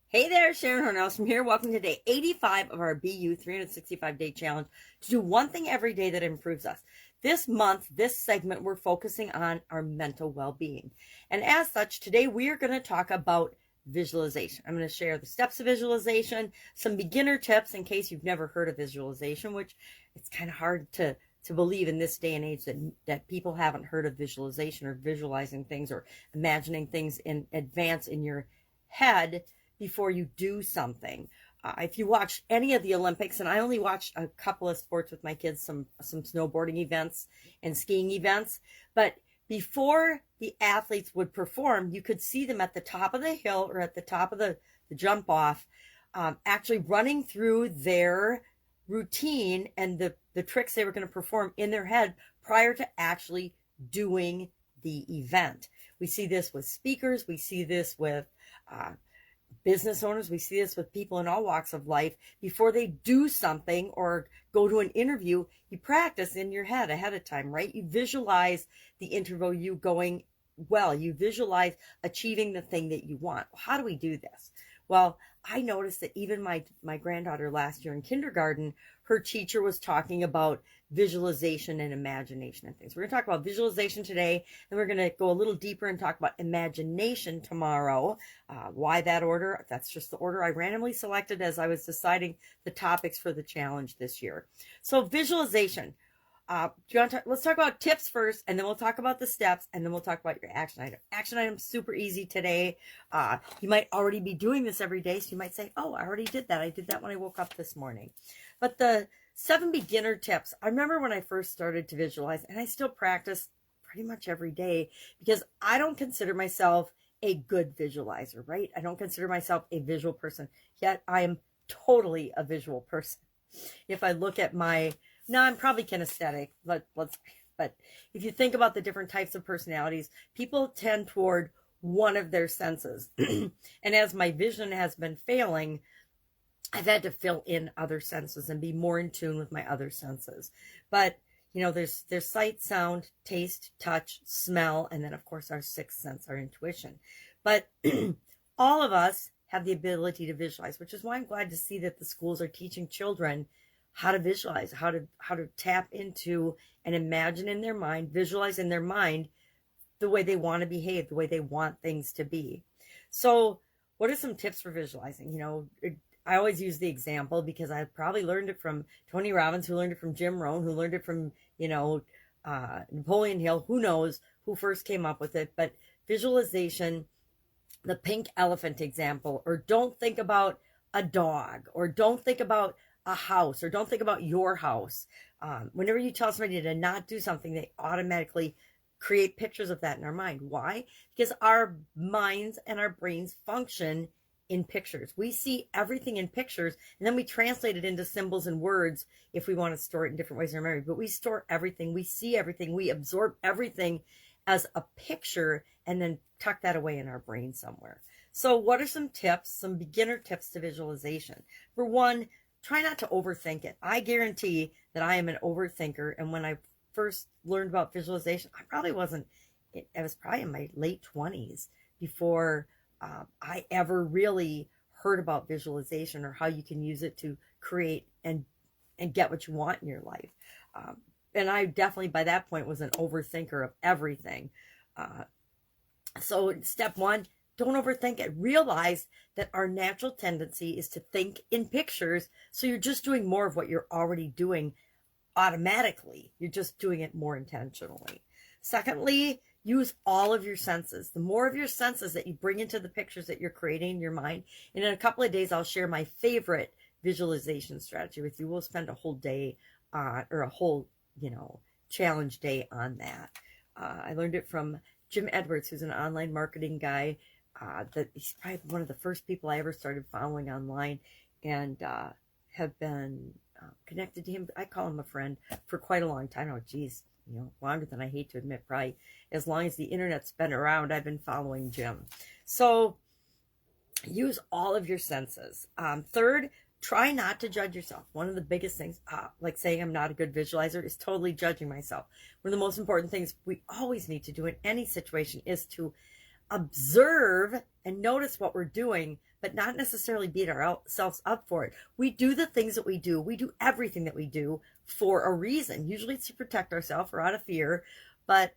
Hey there, Sharon Horne-Ellstrom here. Welcome to day 85 of our BU 365-day challenge to do one thing every day that improves us. This month, this segment, we're focusing on our mental well-being. And as such, today we are going to talk about visualization. I'm going to share the steps of visualization, some beginner tips in case you've never heard of visualization, which it's kind of hard to believe in this day and age that people haven't heard of visualization or visualizing things or imagining things in advance in your head before you do something. If you watch any of the Olympics, and I only watched a couple of sports with my kids, some snowboarding events and skiing events, but before the athletes would perform, you could see them at the top of the hill or at the top of the jump off, actually running through their routine and the tricks they were going to perform in their head prior to actually doing the event. We see this with speakers. We see this with business owners. We see this with people in all walks of life. Before they do something or go to an interview, you practice in your head ahead of time, right? You visualize the interview going well. You visualize achieving the thing that you want. How do we do this? Well, I noticed that even my granddaughter last year in kindergarten, her teacher was talking about visualization and imagination and things. We're going to talk about visualization today, and we're going to go a little deeper and talk about imagination tomorrow. Why that order? That's just the order I randomly selected as I was deciding the topics for the challenge this year. So visualization. Let's talk about tips first, and then we'll talk about the steps, and then we'll talk about your action item. Action item, super easy today. You might already be doing this every day, so you might say, oh, I already did that. I did that when I woke up this morning. But the 7 beginner tips, I remember when I first started to visualize, and I still practice pretty much every day because I don't consider myself a good visualizer, right? I don't consider myself a visual person, yet I am totally a visual person. If I look at no, I'm probably kinesthetic, but if you think about the different types of personalities, people tend toward one of their senses. And as my vision has been failing, I've had to fill in other senses and be more in tune with my other senses. But, you know, there's sight, sound, taste, touch, smell, and then, of course, our sixth sense, our intuition. But all of us have the ability to visualize, which is why I'm glad to see that the schools are teaching children how to visualize, how to tap into and imagine in their mind, visualize in their mind the way they want to behave, the way they want things to be. So what are some tips for visualizing? You know, I always use the example because I probably learned it from Tony Robbins, who learned it from Jim Rohn, who learned it from, Napoleon Hill, who knows who first came up with it. But visualization, the pink elephant example, or don't think about a dog, or don't think about a house, or don't think about your house. Whenever you tell somebody to not do something, they automatically create pictures of that in our mind. Why? Because our minds and our brains function in pictures. We see everything in pictures, and then we translate it into symbols and words if we want to store it in different ways in our memory. But we store everything, we see everything, we absorb everything as a picture, and then tuck that away in our brain somewhere. So what are some tips, some beginner tips to visualization? For one, try not to overthink it. I guarantee that I am an overthinker. And when I first learned about visualization, I was probably in my late 20s before I ever really heard about visualization or how you can use it to create and get what you want in your life. And I definitely, by that point, was an overthinker of everything. So step one, don't overthink it. Realize that our natural tendency is to think in pictures. So you're just doing more of what you're already doing automatically. You're just doing it more intentionally. Secondly, use all of your senses. The more of your senses that you bring into the pictures that you're creating in your mind. And in a couple of days, I'll share my favorite visualization strategy with you. We'll spend a whole day or a whole, challenge day on that. I learned it from Jim Edwards, who's an online marketing guy. That he's probably one of the first people I ever started following online, and have been connected to him. I call him a friend for quite a long time. Oh, geez, longer than I hate to admit. Probably as long as the internet's been around, I've been following Jim. So use all of your senses. Third, try not to judge yourself. One of the biggest things, like saying I'm not a good visualizer, is totally judging myself. One of the most important things we always need to do in any situation is to observe and notice what we're doing, but not necessarily beat ourselves up for it. We do the things that we do. We do everything that we do for a reason. Usually it's to protect ourselves or out of fear, but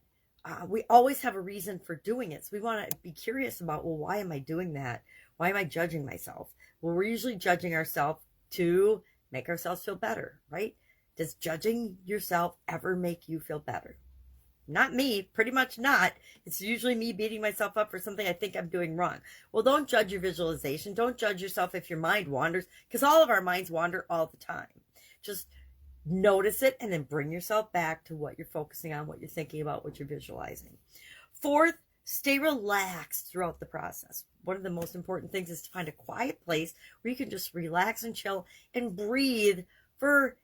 we always have a reason for doing it. So we want to be curious about, well, why am I doing that? Why am I judging myself? Well, we're usually judging ourselves to make ourselves feel better, right? Does judging yourself ever make you feel better? Not me, pretty much not. It's usually me beating myself up for something I think I'm doing wrong. Well, don't judge your visualization. Don't judge yourself if your mind wanders, because all of our minds wander all the time. Just notice it and then bring yourself back to what you're focusing on, what you're thinking about, what you're visualizing. Fourth, stay relaxed throughout the process. One of the most important things is to find a quiet place where you can just relax and chill and breathe for,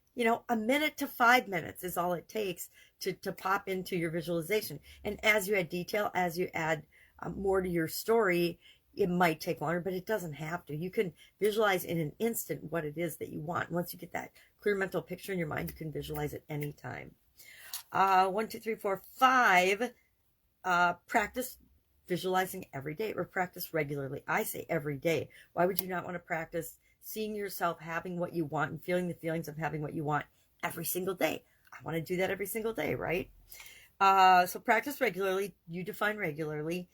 a minute to 5 minutes is all it takes to pop into your visualization. And as you add detail, as you add more to your story, it might take longer, but it doesn't have to. You can visualize in an instant what it is that you want. Once you get that clear mental picture in your mind, you can visualize it anytime. 1, 2, 3, 4, 5. Practice visualizing every day, or practice regularly. I say every day. Why would you not want to practice seeing yourself having what you want and feeling the feelings of having what you want every single day? I want to do that every single day, right? So practice regularly. You define regularly.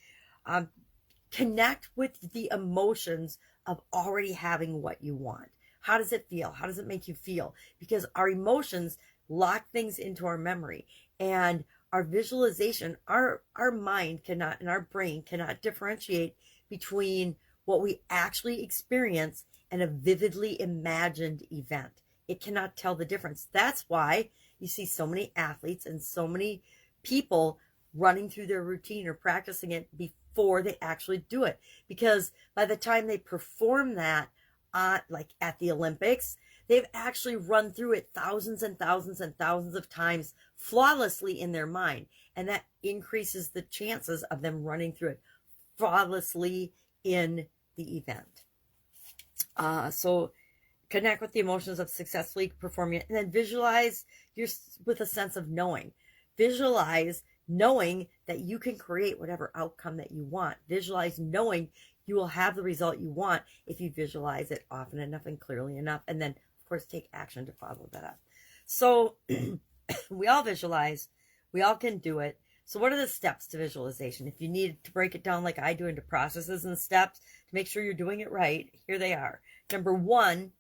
Connect with the emotions of already having what you want. How does it feel? How does it make you feel? Because our emotions lock things into our memory, and our visualization, our mind cannot, and our brain cannot differentiate between what we actually experience and a vividly imagined event. It cannot tell the difference. That's why you see so many athletes and so many people running through their routine or practicing it before they actually do it. Because by the time they perform that, like at the Olympics, they've actually run through it thousands and thousands and thousands of times flawlessly in their mind. And that increases the chances of them running through it flawlessly in the event. So connect with the emotions of successfully performing it, and then visualize with a sense of knowing. Visualize knowing that you can create whatever outcome that you want. Visualize knowing you will have the result you want if you visualize it often enough and clearly enough, and then of course take action to follow that up. So we all visualize, we all can do it. So what are the steps to visualization? If you need to break it down like I do into processes and steps to make sure you're doing it right, here they are. Number 1,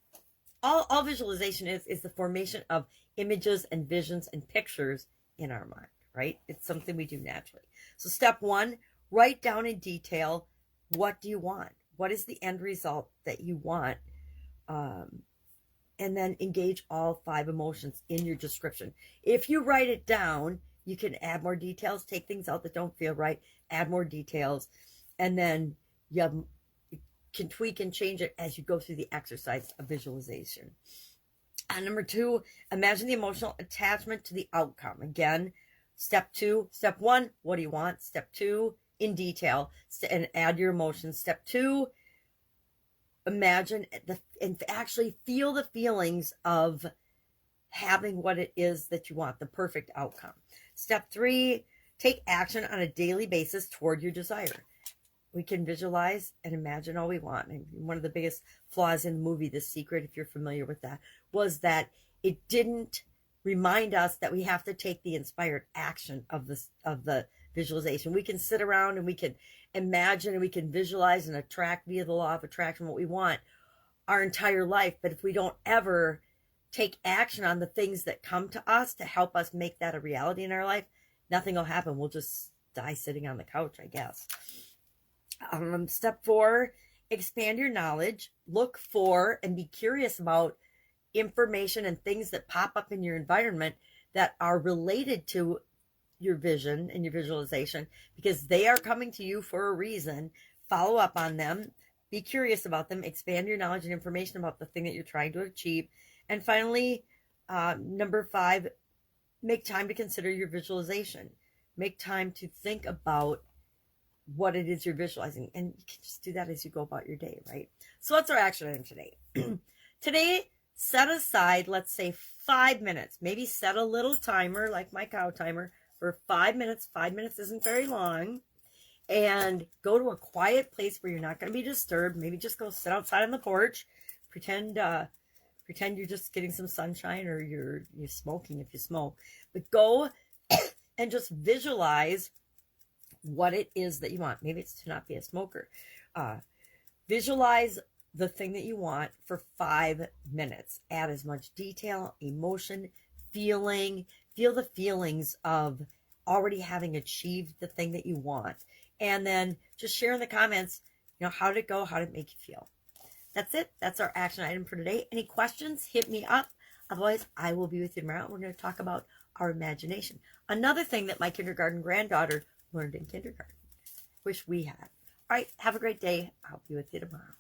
all visualization is the formation of images and visions and pictures in our mind, right? It's something we do naturally. So step 1, write down in detail, what do you want? What is the end result that you want? And then engage all 5 emotions in your description. If you write it down, you can add more details, take things out that don't feel right, add more details, and then you can tweak and change it as you go through the exercise of visualization. And number 2, imagine the emotional attachment to the outcome. Again, step 1, what do you want? Step 2, in detail, and add your emotions. Step 2, imagine and actually feel the feelings of having what it is that you want, the perfect outcome. Step 3, take action on a daily basis toward your desire. We can visualize and imagine all we want. And one of the biggest flaws in the movie, The Secret, if you're familiar with that, was that it didn't remind us that we have to take the inspired action of the visualization. We can sit around and we can imagine and we can visualize and attract via the law of attraction what we want our entire life. But if we don't ever take action on the things that come to us to help us make that a reality in our life, nothing will happen. We'll just die sitting on the couch, I guess. Step 4, expand your knowledge. Look for and be curious about information and things that pop up in your environment that are related to your vision and your visualization, because they are coming to you for a reason. Follow up on them. Be curious about them. Expand your knowledge and information about the thing that you're trying to achieve. And finally, number 5, make time to consider your visualization. Make time to think about what it is you're visualizing. And you can just do that as you go about your day, right? So what's our action item today? Today, set aside, let's say 5 minutes. Maybe set a little timer like my cow timer for 5 minutes. 5 minutes isn't very long. and go to a quiet place where you're not going to be disturbed. Maybe just go sit outside on the porch, pretend you're just getting some sunshine, or you're smoking if you smoke, but go and just visualize what it is that you want. Maybe it's to not be a smoker. Visualize the thing that you want for 5 minutes. Add as much detail, emotion, feeling. Feel the feelings of already having achieved the thing that you want. And then just share in the comments, how did it go? How did it make you feel? That's it. That's our action item for today. Any questions, hit me up. Otherwise, I will be with you tomorrow. We're going to talk about our imagination. Another thing that my kindergarten granddaughter learned in kindergarten. Wish we had. All right. Have a great day. I'll be with you tomorrow.